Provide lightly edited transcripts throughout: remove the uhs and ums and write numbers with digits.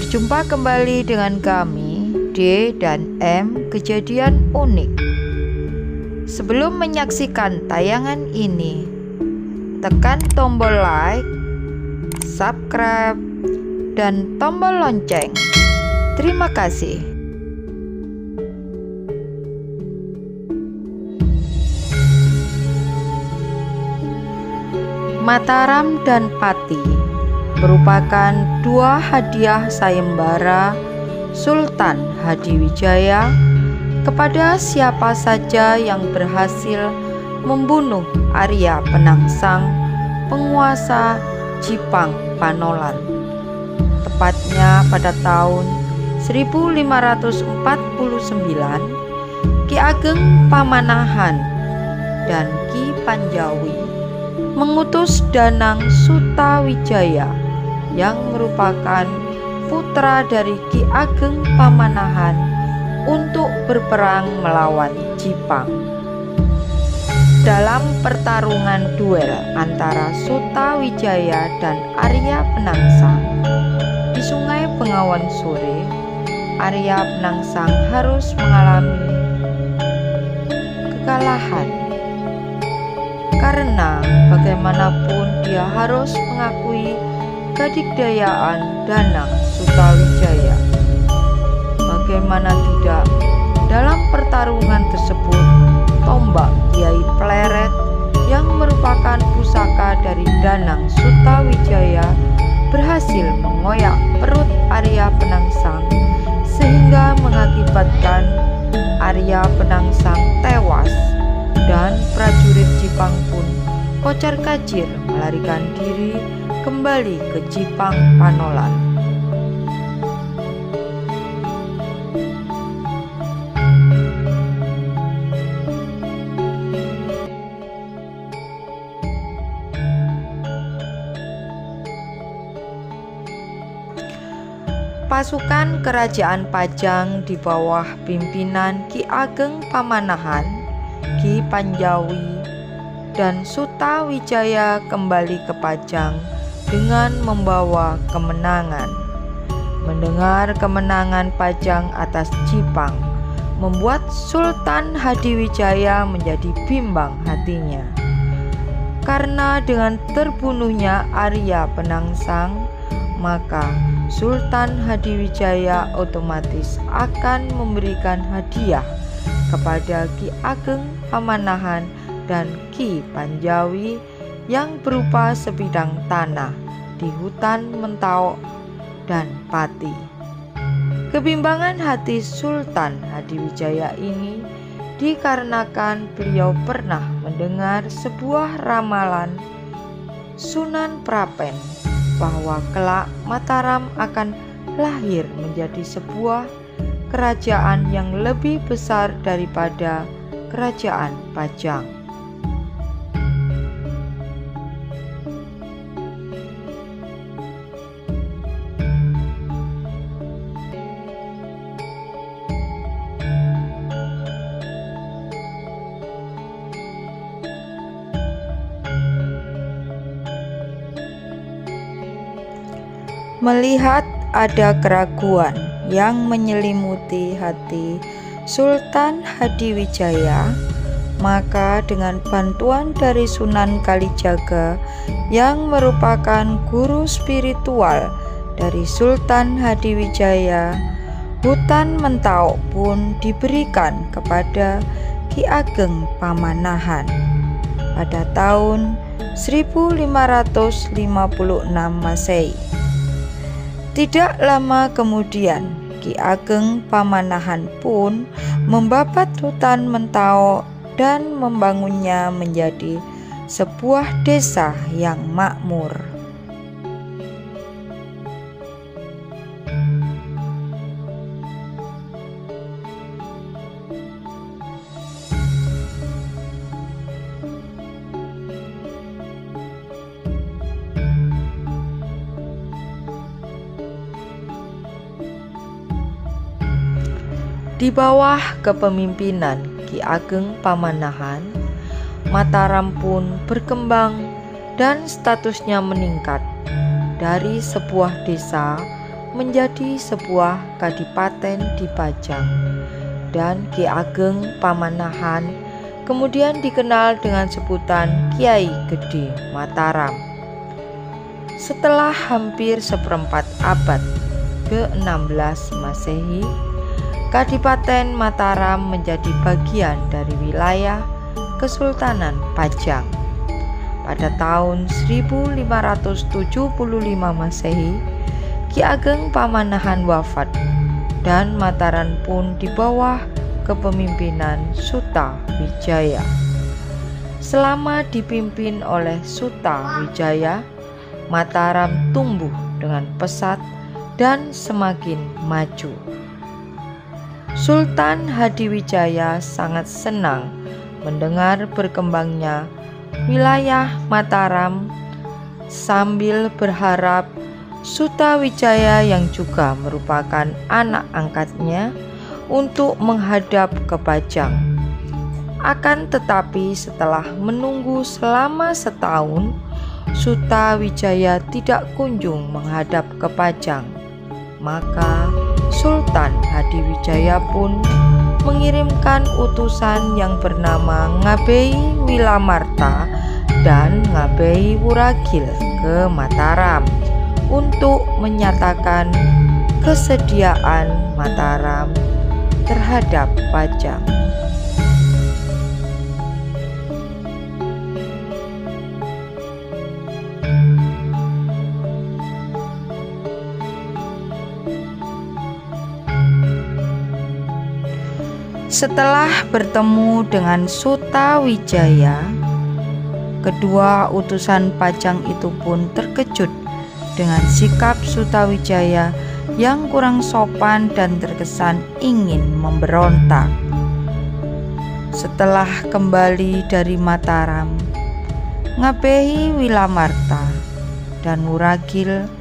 Berjumpa kembali dengan kami, D dan M Kejadian Unik. Sebelum menyaksikan tayangan ini, tekan tombol like, subscribe, dan tombol lonceng. Terima kasih. Mataram dan Pati merupakan dua hadiah sayembara Sultan Hadiwijaya kepada siapa saja yang berhasil membunuh Arya Penangsang, penguasa Jipang Panolan. Tepatnya pada tahun 1549, Ki Ageng Pamanahan dan Ki Panjawi mengutus Danang Sutawijaya yang merupakan putra dari Ki Ageng Pamanahan untuk berperang melawan Jipang. Dalam pertarungan duel antara Sutawijaya dan Arya Penangsang di Sungai Bengawan Sore, Arya Penangsang harus mengalami kekalahan karena bagaimanapun dia harus mengakui kedigdayaan Danang Sutawijaya. Bagaimana tidak, dalam pertarungan tersebut tombak Kiai Pleret yang merupakan pusaka dari Danang Sutawijaya berhasil mengoyak perut Arya Penangsang sehingga mengakibatkan Arya Penangsang tewas dan prajurit Jipang pun kocar-kacir melarikan diri kembali ke Jipang Panolan. Pasukan kerajaan Pajang di bawah pimpinan Ki Ageng Pamanahan, Ki Panjawi, dan Sutawijaya kembali ke Pajang dengan membawa kemenangan. Mendengar kemenangan Pajang atas Jipang membuat Sultan Hadiwijaya menjadi bimbang hatinya. Karena dengan terbunuhnya Arya Penangsang, maka Sultan Hadiwijaya otomatis akan memberikan hadiah kepada Ki Ageng Pamanahan dan Ki Panjawi yang berupa sebidang tanah di hutan Mentau dan Pati. Kebimbangan hati Sultan Hadiwijaya ini dikarenakan beliau pernah mendengar sebuah ramalan Sunan Prapen bahwa kelak Mataram akan lahir menjadi sebuah kerajaan yang lebih besar daripada kerajaan Pajang. Melihat ada keraguan yang menyelimuti hati Sultan Hadiwijaya, maka dengan bantuan dari Sunan Kalijaga yang merupakan guru spiritual dari Sultan Hadiwijaya, hutan Mentau pun diberikan kepada Ki Ageng Pamanahan pada tahun 1556 Masehi. Tidak lama kemudian, Ki Ageng Pamanahan pun membabat hutan Mentau dan membangunnya menjadi sebuah desa yang makmur. Di bawah kepemimpinan Ki Ageng Pamanahan, Mataram pun berkembang dan statusnya meningkat dari sebuah desa menjadi sebuah kadipaten di Pajang, dan Ki Ageng Pamanahan kemudian dikenal dengan sebutan Kiai Gede Mataram. Setelah hampir seperempat abad ke-16 Masehi, Kadipaten Mataram menjadi bagian dari wilayah Kesultanan Pajang. Pada tahun 1575 Masehi, Ki Ageng Pamanahan wafat dan Mataram pun di bawah kepemimpinan Suta Wijaya. Selama dipimpin oleh Suta Wijaya, Mataram tumbuh dengan pesat dan semakin maju. Sultan Hadiwijaya sangat senang mendengar berkembangnya wilayah Mataram sambil berharap Suta Wijaya yang juga merupakan anak angkatnya untuk menghadap ke Pajang. Akan tetapi setelah menunggu selama setahun, Suta Wijaya tidak kunjung menghadap ke Pajang. Maka Sultan Hadiwijaya pun mengirimkan utusan yang bernama Ngabei Wilamarta dan Ngabei Wuragil ke Mataram untuk menyatakan kesediaan Mataram terhadap Pajang. Setelah bertemu dengan Suta Wijaya, kedua utusan Pajang itu pun terkejut dengan sikap Suta Wijaya yang kurang sopan dan terkesan ingin memberontak. Setelah kembali dari Mataram, Ngabei Wilamarta dan Wuragil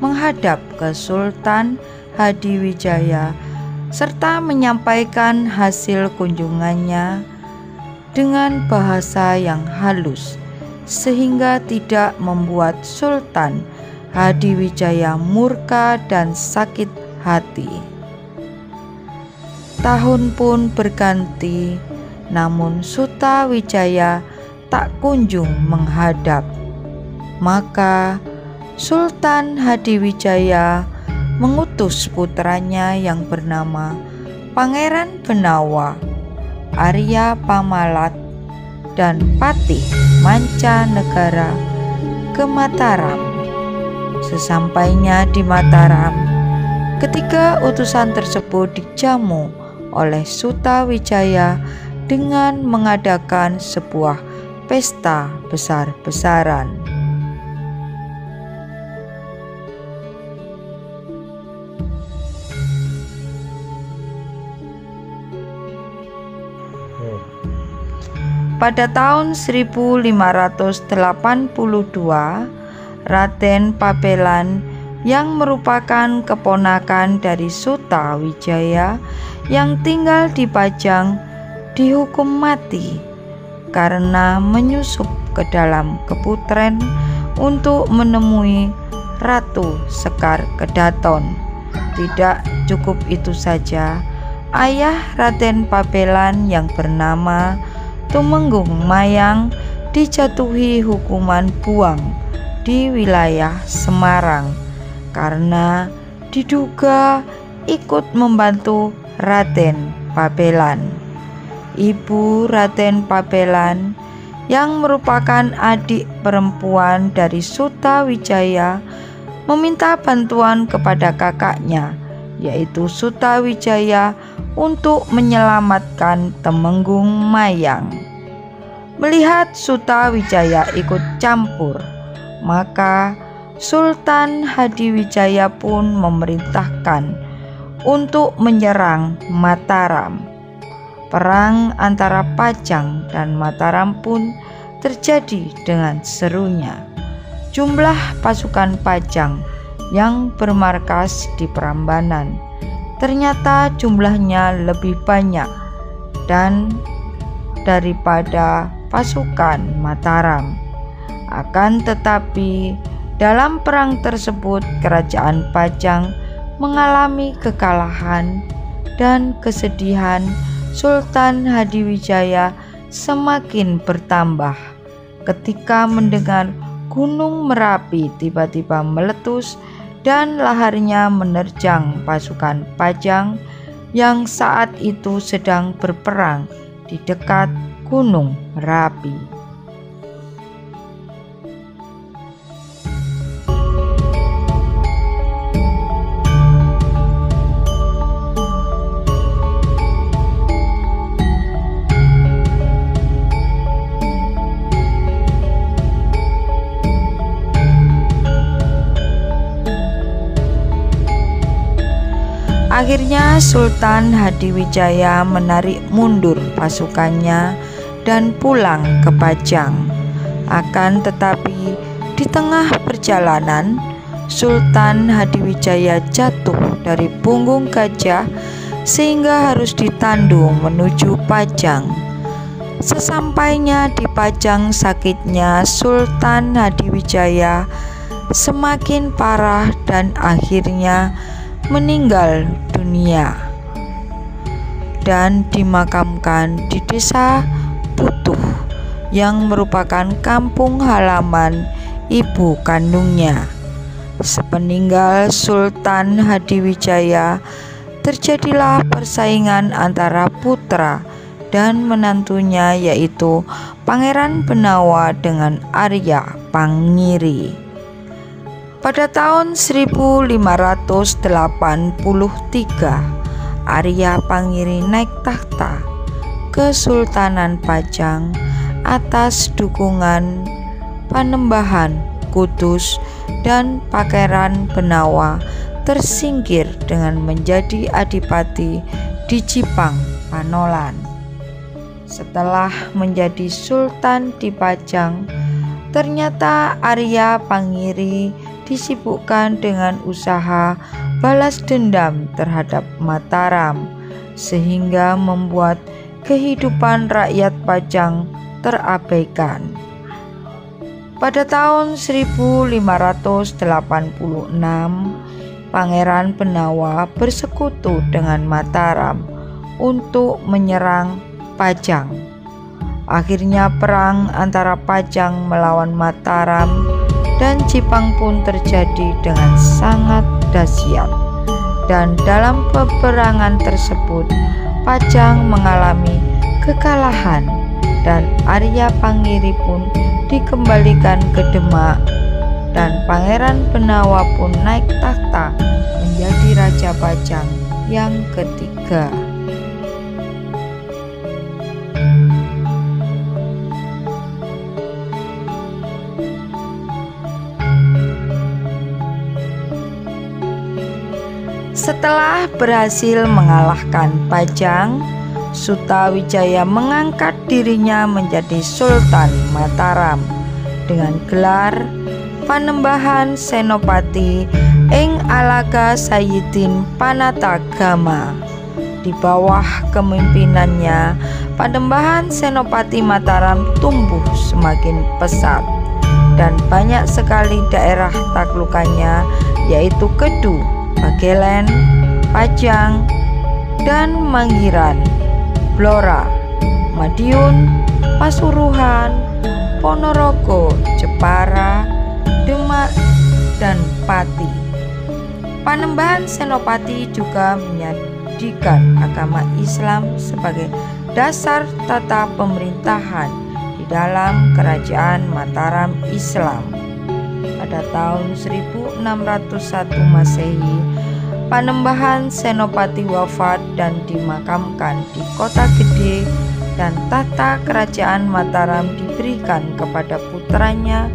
menghadap ke Sultan Hadiwijaya serta menyampaikan hasil kunjungannya dengan bahasa yang halus sehingga tidak membuat Sultan Hadiwijaya murka dan sakit hati. Tahun pun berganti, namun Suta Wijaya tak kunjung menghadap. Maka Sultan Hadiwijaya mengutus putranya yang bernama Pangeran Benawa, Arya Pamalat, dan Patih Mancanegara ke Mataram. Sesampainya di Mataram, ketiga utusan tersebut dijamu oleh Suta Wijaya dengan mengadakan sebuah pesta besar-besaran. Pada tahun 1582, Raden Pabelan yang merupakan keponakan dari Suta Wijaya yang tinggal di Pajang dihukum mati karena menyusup ke dalam keputren untuk menemui Ratu Sekar Kedaton. Tidak cukup itu saja, ayah Raden Pabelan yang bernama Tumenggung Mayang dijatuhi hukuman buang di wilayah Semarang karena diduga ikut membantu Raden Pabelan. Ibu Raden Pabelan yang merupakan adik perempuan dari Suta Wijaya meminta bantuan kepada kakaknya, yaitu Suta Wijaya, untuk menyelamatkan Tumenggung Mayang. Melihat Suta Wijaya ikut campur, maka Sultan Hadiwijaya pun memerintahkan untuk menyerang Mataram. Perang antara Pajang dan Mataram pun terjadi dengan serunya. Jumlah pasukan Pajang yang bermarkas di Prambanan ternyata jumlahnya lebih banyak dan daripada pasukan Mataram. Akan tetapi dalam perang tersebut kerajaan Pajang mengalami kekalahan dan kesedihan Sultan Hadiwijaya semakin bertambah ketika mendengar Gunung Merapi tiba-tiba meletus dan laharnya menerjang pasukan Pajang yang saat itu sedang berperang di dekat Gunung Merapi. Akhirnya Sultan Hadiwijaya menarik mundur pasukannya dan pulang ke Pajang. Akan tetapi di tengah perjalanan Sultan Hadiwijaya jatuh dari punggung gajah sehingga harus ditandu menuju Pajang. Sesampainya di Pajang, sakitnya Sultan Hadiwijaya semakin parah dan akhirnya meninggal dunia dan dimakamkan di desa Butuh yang merupakan kampung halaman ibu kandungnya. Sepeninggal Sultan Hadiwijaya, terjadilah persaingan antara putra dan menantunya, yaitu Pangeran Benawa dengan Arya Pangiri. Pada tahun 1583, Arya Pangiri naik tahta Kesultanan Pajang atas dukungan Panembahan Kudus, dan Pangeran Benawa tersingkir dengan menjadi adipati di Jipang Panolan. Setelah menjadi sultan di Pajang, ternyata Arya Pangiri disibukkan dengan usaha balas dendam terhadap Mataram, sehingga membuat kehidupan rakyat Pajang terabaikan. Pada tahun 1586, Pangeran Benawa bersekutu dengan Mataram untuk menyerang Pajang. Akhirnya perang antara Pajang melawan Mataram dan Jipang pun terjadi dengan sangat dahsyat, dan dalam peperangan tersebut Pajang mengalami kekalahan dan Arya Pangiri pun dikembalikan ke Demak, dan Pangeran Benawa pun naik tahta menjadi Raja Pajang yang ketiga. Setelah berhasil mengalahkan Pajang, Sutawijaya mengangkat dirinya menjadi Sultan Mataram dengan gelar Panembahan Senopati ing Alaga Sayyidin Panatagama. Di bawah kepemimpinannya, Panembahan Senopati Mataram tumbuh semakin pesat, dan banyak sekali daerah taklukannya, yaitu Kedu, Bagelen, Pajang, dan Manggiran, Blora, Madiun, Pasuruan, Ponorogo, Jepara, Demak, dan Pati. Panembahan Senopati juga menjadikan agama Islam sebagai dasar tata pemerintahan di dalam kerajaan Mataram Islam. Pada tahun 1601 Masehi, Panembahan Senopati wafat dan dimakamkan di Kota Gede, dan tahta kerajaan Mataram diberikan kepada putranya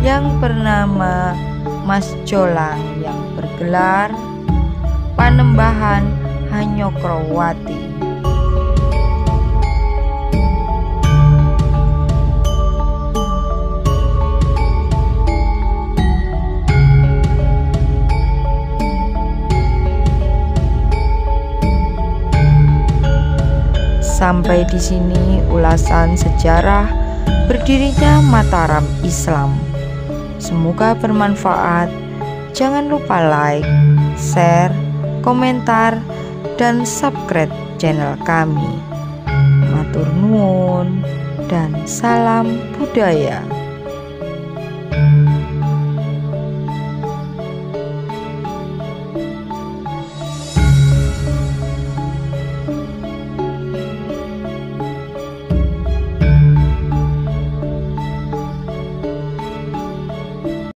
yang bernama Mas Jolang yang bergelar Panembahan Hanyokrowati. Sampai di sini ulasan sejarah berdirinya Mataram Islam. Semoga bermanfaat. Jangan lupa like, share, komentar, dan subscribe channel kami. Matur nuwun dan salam budaya.